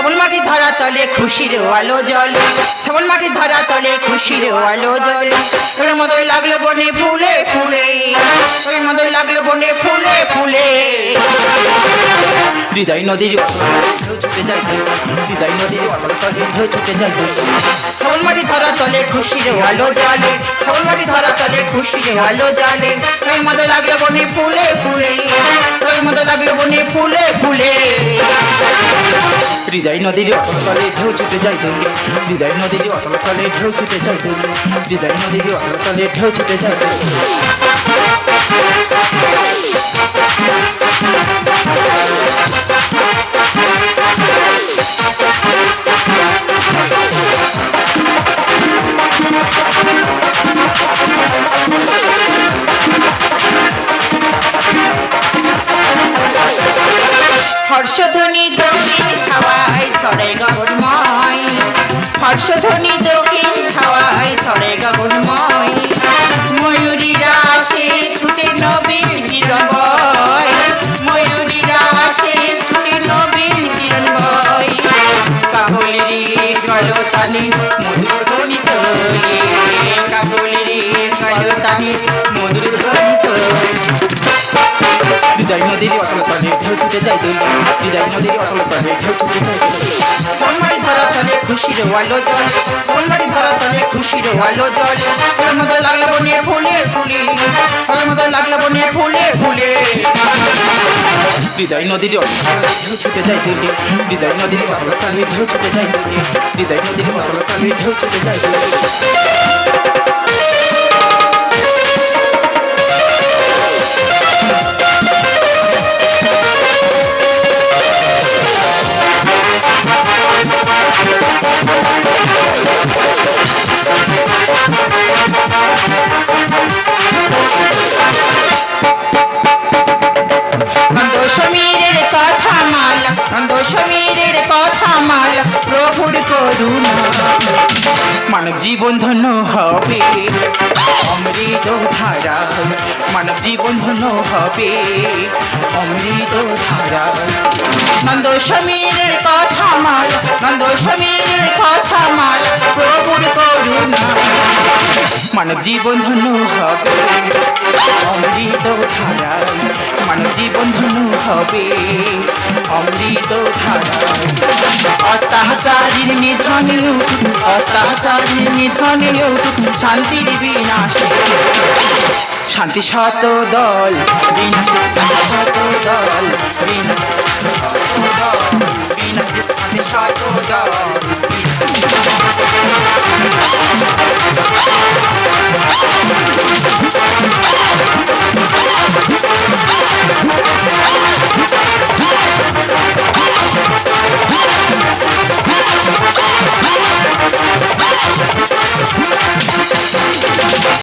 শ্রাবণ মাটি ধরা তলে খুশির আলো জলে, শ্রাবণ মাটি ধরা তলে খুশির আলো জলে। ওর মতোই লাগলো বনে ফুলে ফুলে, ওর মতোই লাগলো বনে ফুলে ফুলে। হৃদয় নদীর ছুটে যায়, হৃদয় নদীর তলে ছুটে যায়। শ্রাবণ মাটি ধরা তলে খুশির আলো জলে, শ্রাবণ মাটি ধরা তলে খুশির আলো জলে। ওর মতোই লাগলো বনে ফুলে ফুলে, ওর মতো লাগলো বনে ফুলে ফুলে। হৃদয় নদীর অতলতলে ঢেউ ছুটে যায় দূরে, হৃদয় নদীর অতলতলে ঢেউ ছুটে যায় দূরে, হৃদয় নদীর অতলতলে ঢেউ ছুটে যায় দূরে। হর্ষধ্বনি দক্ষিণ ছাওয়ায় ছড়ে গগনময়, হর্ষধ্বনি দক্ষিণ ছাওয়ায় ছড়ে গগনময়। ময়ূরীরা আসে ছুটে নবীন হিরণবয়, ময়ূরীরা আসে ছুটে নবীন হিরণবয়। কাকলিরে জলতানি মধুর ধ্বনি তোলে, কাকলিরে জলতানি মধুর ধ্বনি তোলে। হৃদয় নদীর অতলতলে ঢেউ ছুটে যায় দূরে, হৃদয় নদীর অতলতলে ঢেউ ছুটে যায় দূরে। সোনমারি ধরা তলে খুশির আলো জল, সোনমারি ধরা তলে খুশির আলো জল। ওর মতো লাগলো বনে ফুলে ফুলে, ওর মতো লাগলো বনে ফুলে ফুলে। হৃদয় নদীর অতলতলে ঢেউ ছুটে যায় দূরে, হৃদয় নদীর অতলতলে ঢেউ ছুটে যায় দূরে, হৃদয় নদীর অতলতলে ঢেউ ছুটে যায় দূরে। সমীরের কথা মালা, সমীরের কথা মালা, প্রভুর করুণা। মানব জীবন ধন্য হবে অমৃত ধারা, মানব জীবন ধন্য হবে অমৃত ধারা। নন্দ সমীরের কথা মালা, নন্দ সমীরের কথা মালা, প্রভুর করুণা। মানব জীবন ধন্য হবে অমৃত ধারা, মানব জীবন ধন্য হবে অমৃত ধারা। অত্যাচারীর নিধনে, অত্যাচারীর নিধনে শান্তির বিনাশ, শান্তি শত দল বিনাশ, শত দল বিনাশ, বিনাশ শান্তি শত দল।